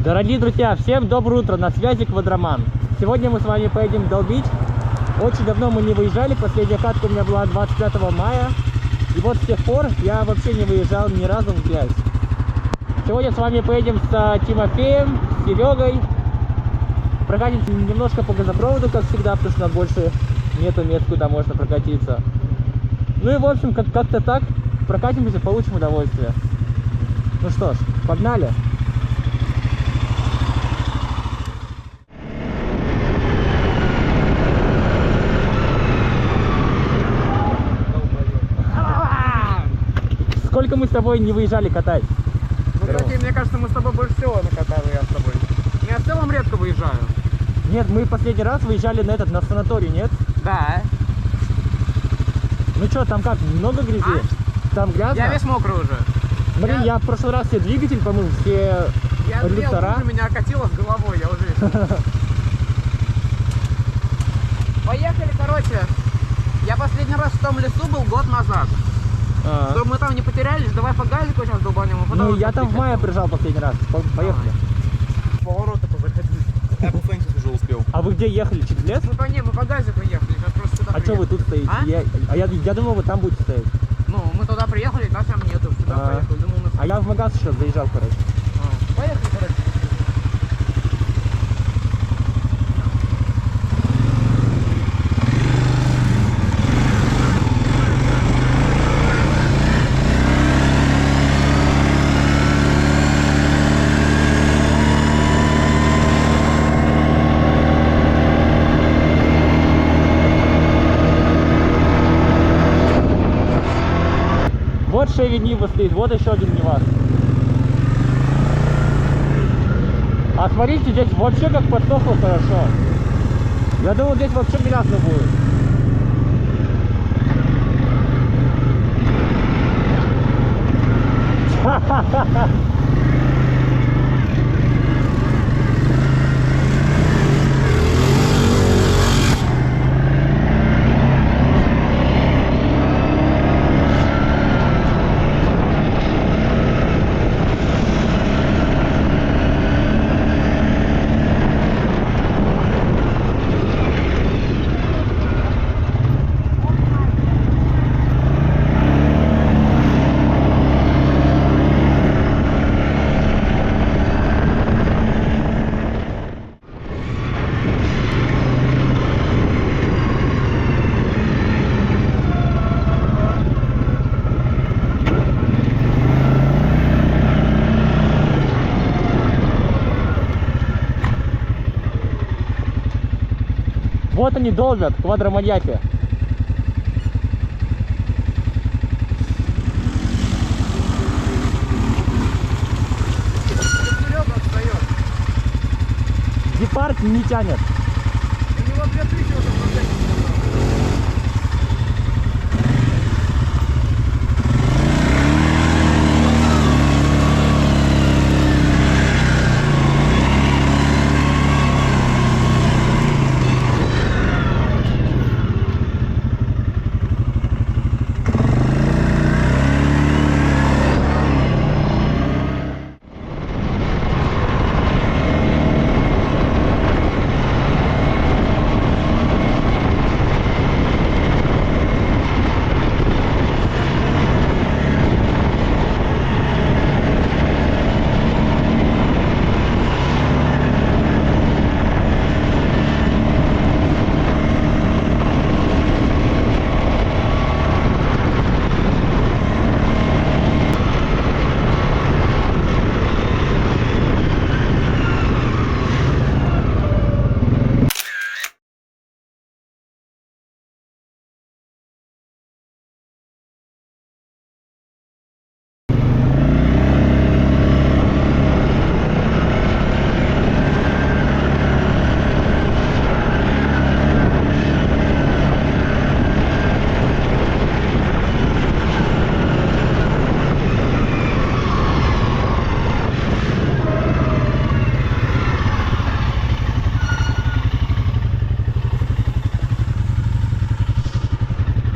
Дорогие друзья, всем доброе утро, на связи Квадроман. Сегодня мы с вами поедем долбить. Очень давно мы не выезжали, последняя катка у меня была 25 мая. И вот с тех пор я вообще не выезжал ни разу в грязь. Сегодня с вами поедем с Тимофеем, с Серегой. Прокатимся немножко по газопроводу, как всегда, потому что больше нету мест, куда можно прокатиться. Ну и в общем, как-то так, прокатимся, получим удовольствие. Ну что ж, погнали! Сколько мы с тобой не выезжали катать? Ну, кстати, мне кажется, мы с тобой больше всего накатали, я с тобой. Я в целом редко выезжаю. Нет, мы последний раз выезжали на санаторий, нет? Да. Ну что, там как, много грязи? Там грязно? Я весь мокрый уже. Смотри, я в прошлый раз все двигатель помыл, все редуктора. Меня окатило с головой, я уже весь. Поехали, короче. Я последний раз в том лесу был год назад. Чтобы мы там не потерялись, давай по газику сейчас долбанем. Ну, я там в мае приезжал последний раз. Поехали. Повороты позаходили. Я по Фэнксис уже успел. А вы где ехали? Через лес? Мы по газику ехали, сейчас просто сюда А что вы тут стоите? Я думал, вы там будете стоять. Ну, мы туда приехали, нас там нету. Сюда поехали. Думал, мы... я в магаз сейчас заезжал, короче. Поехали, короче. Вот Chevy Niva стоит, вот еще один Нива. А смотрите, здесь вообще как подсохло хорошо. Я думал, здесь вообще грязно будет. Ха-ха-ха! Вот они долбят, квадроманьяки. Серега отстает. Гепард не тянет. У него 2000 уже процентов.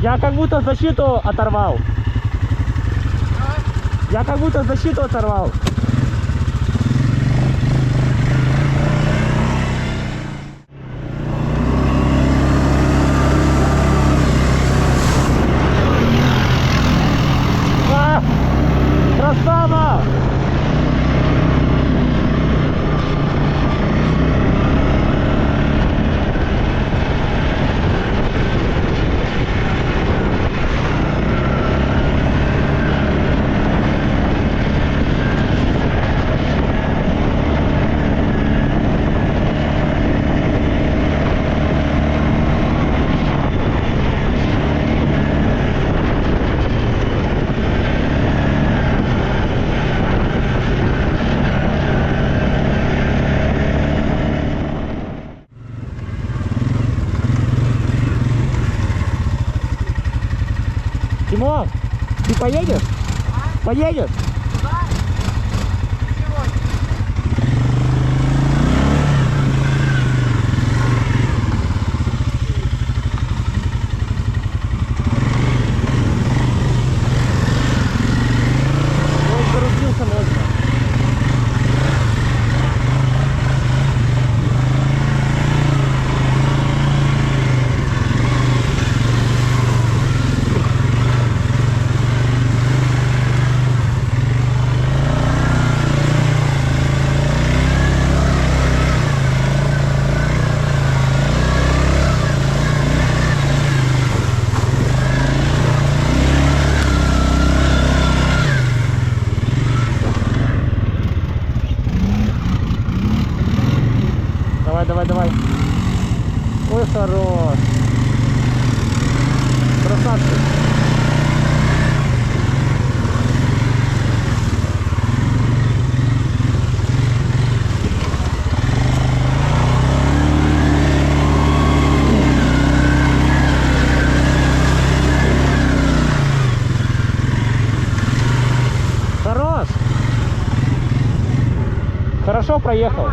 Я как будто защиту оторвал. Я как будто защиту оторвал. поедешь? Поедешь? Да? Сегодня. Он зарубился можно. Давай, давай, давай. Ой, хорош. Красавчик. Хорош. Хорошо проехал.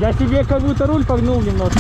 Я себе как будто руль погнул немножко.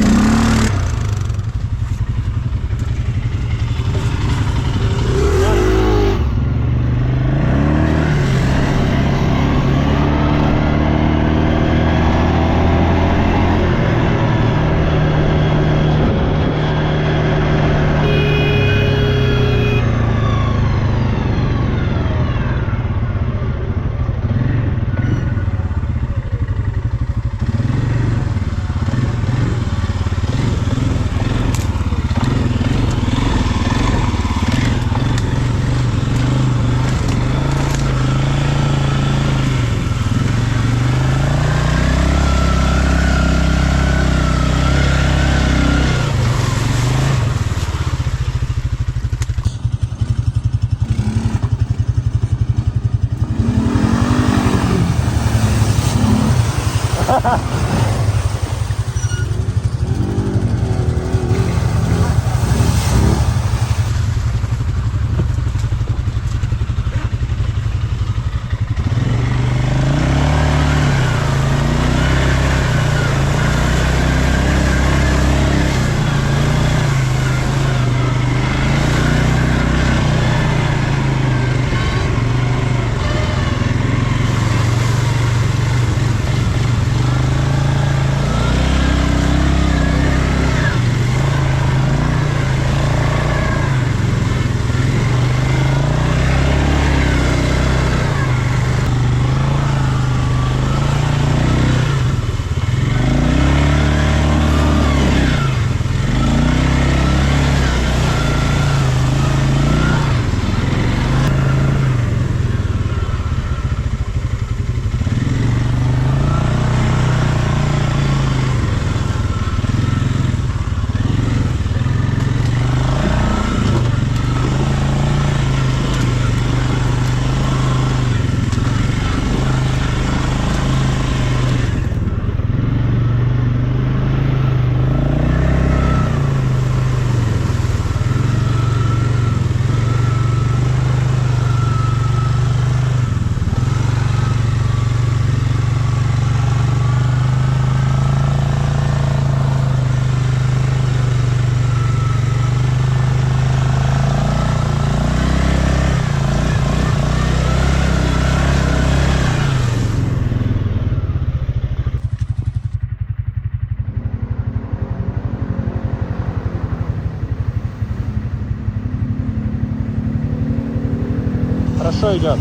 Хорошо идет.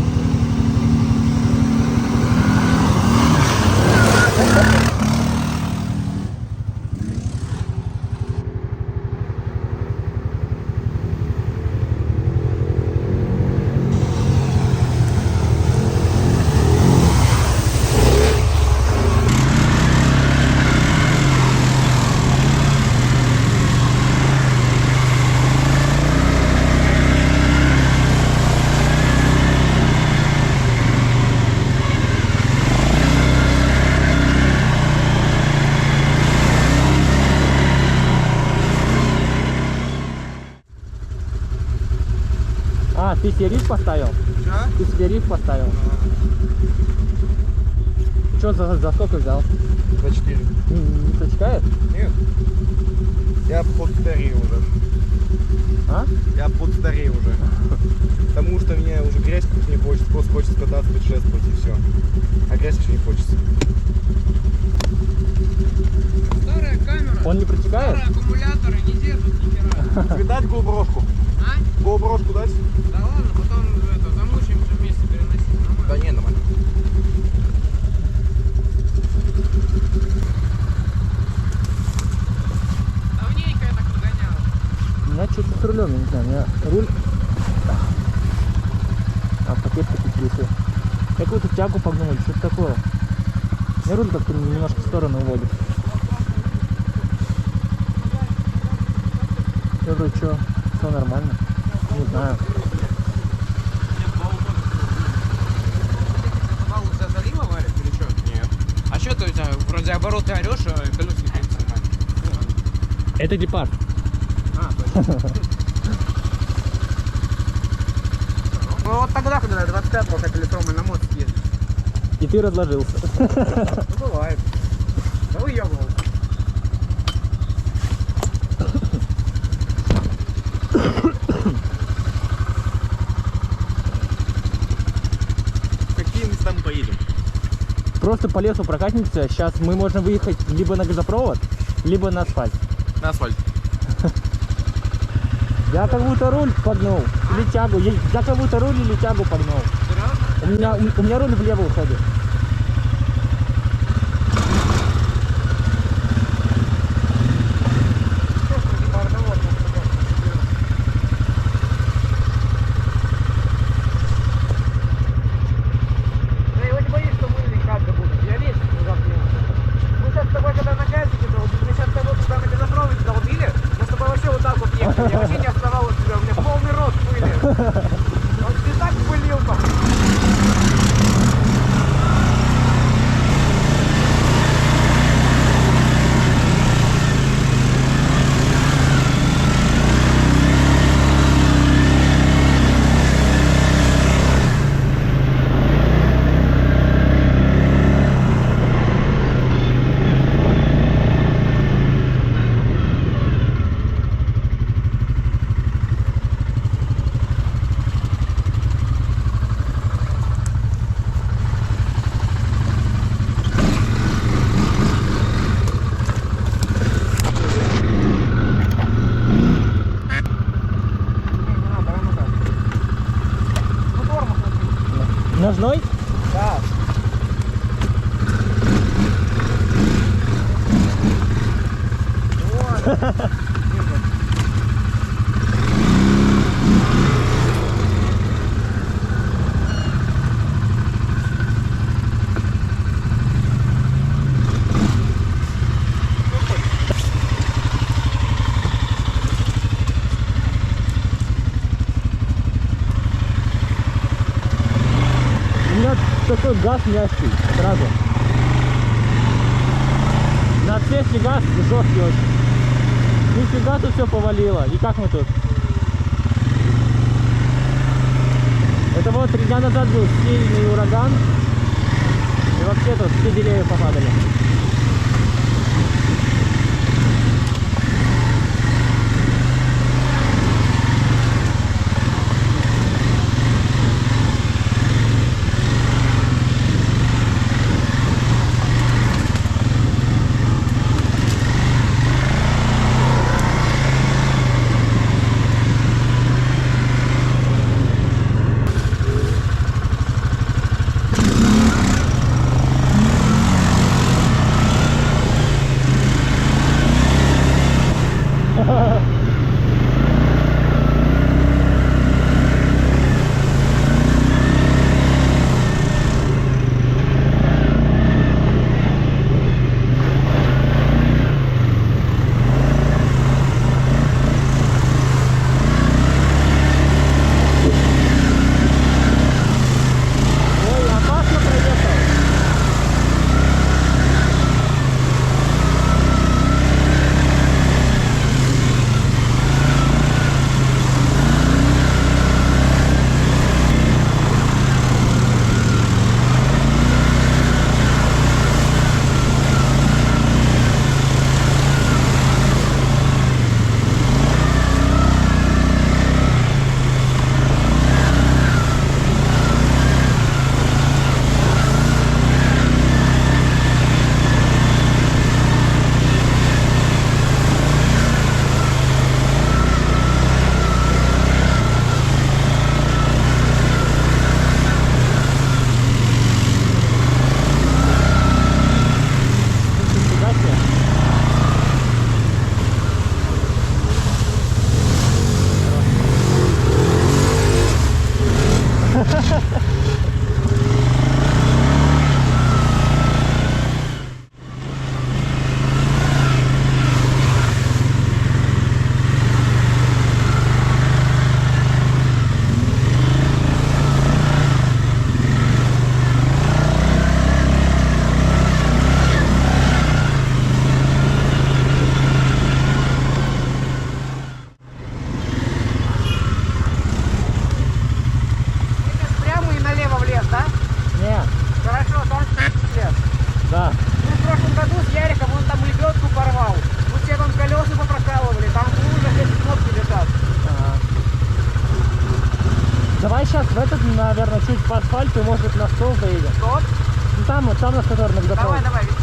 ты себе риф поставил? Что? Ты себе риф поставил? Что за сколько взял? 24. Не протекает? Нет. Я подстарел уже. А? Я подстарел уже. Потому что мне уже грязь не хочется, просто хочется кататься, путешествовать и все. А грязь еще не хочется. Старая камера. Он не протекает? Старые аккумуляторы не держат ни хера. Видать GoPro-шку? А? GoPro-шку дать? Да ладно, потом это, замучаемся вместе переносить. Нормально. Да не, нормально. Давненько я так гонял. У меня что-то с рулем, я не знаю, у меня руль... А, пакет покипился. Какую-то тягу погнули, что-то такое. У меня руль как-то немножко в сторону уводит. Я вроде что, все нормально. Не знаю. Вал у тебя залива варит или что? Нет. А что ты у тебя вроде обороты орешь, а колеса не крутятся нормально? Это гепард. А, точно. Ну вот тогда, когда 25-го хотели с Ромой на мост ездить. И ты разложился. Ну бывает. Да выебывал. Какие места мы поедем? Просто по лесу прокатимся. Сейчас мы можем выехать либо на газопровод, либо на асфальт. На асфальт. Я как будто руль погнул. Или тягу. Я как будто руль или тягу погнул. Серьезно? У меня руль влево уходит. Да его не боюсь, что мы как бы будем. Я весь замкнулся. Мы сейчас с тобой когда на газике долбили, мы сейчас с тобой когда на газопроводе долбили, мы с тобой вообще вот так вот ехали. Я вообще не оставалось тебя, у меня полный рот пыли. Вот ты так пылил там. Ножной? Да. У меня такой газ мягкий сразу. На отсечке газ жесткий очень. Нифига тут все повалило. И как мы тут? Это вот 3 дня назад был сильный ураган. И вообще тут все деревья попадали. Сейчас прямо и налево в лес, да? Не, Хорошо, там лес. да. Мы в прошлом году с Яриком, он там лебедку порвал. Мы все там колеса попрокалывали, там ужас, эти кнопки летят. Ага. Давай сейчас в этот, наверное, чуть по асфальту и, может быть, на стол заедем. Тот? Ну, там, вот там, на который на Давай, давай, веди.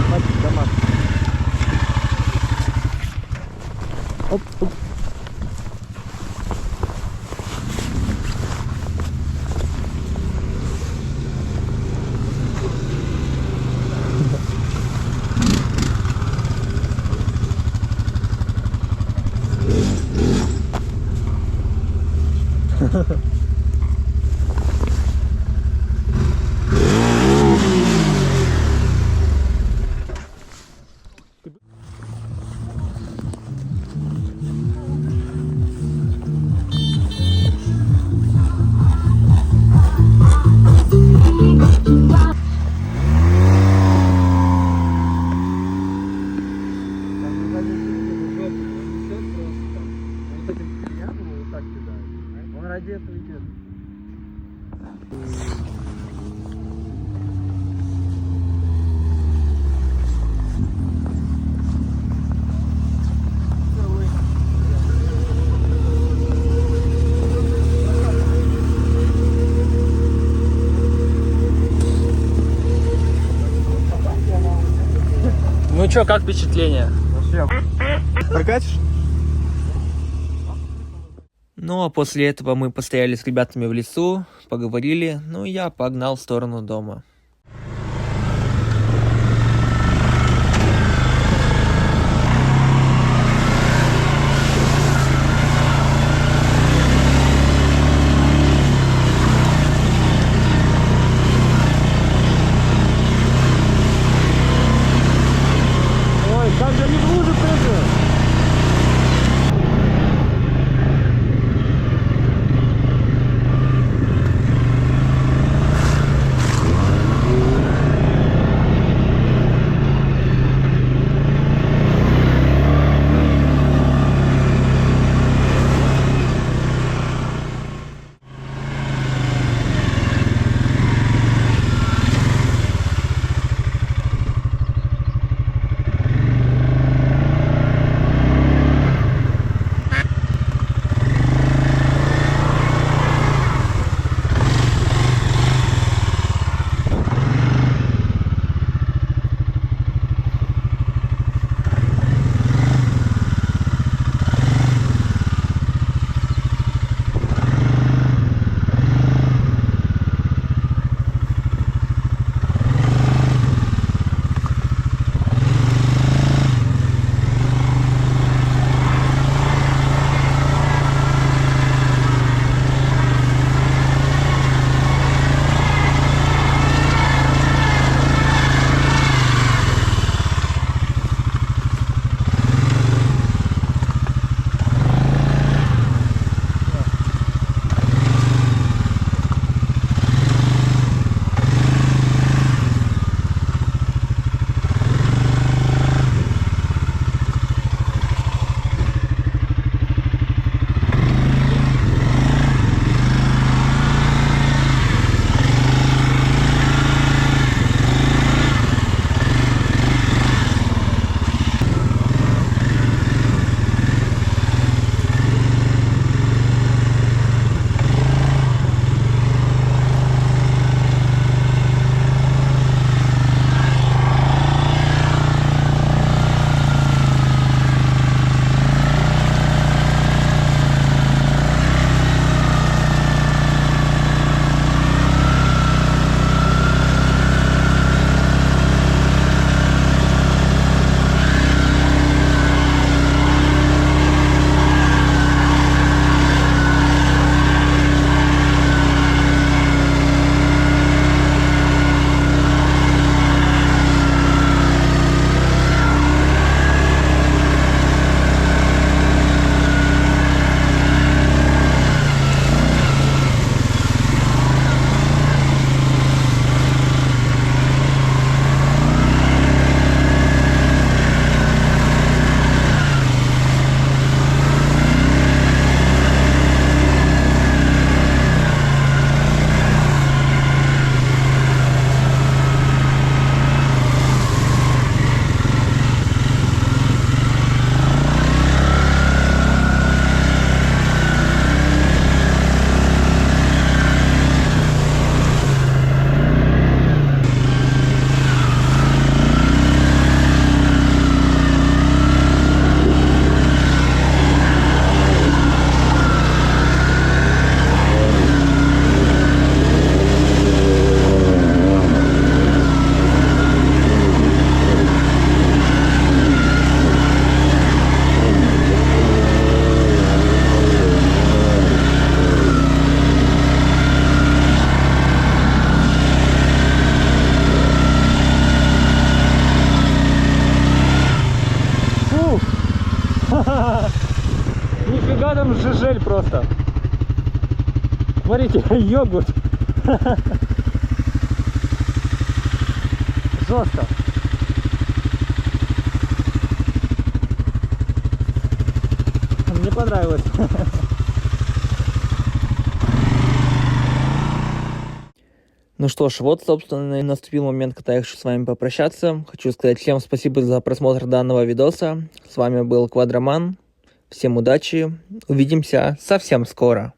Хватит, дома. Оп, оп. Он ради этого идет. Ну чё, как впечатление? Прокатишь? Ну а после этого мы постояли с ребятами в лесу, поговорили, ну и я погнал в сторону дома. Ой, как же не в лужу прыгаю! Жизель просто. Смотрите, йогурт. Жестко. Мне понравилось. Ну что ж, вот, собственно, и наступил момент, когда я хочу с вами попрощаться. Хочу сказать всем спасибо за просмотр данного видоса. С вами был Квадроман. Всем удачи. Увидимся совсем скоро.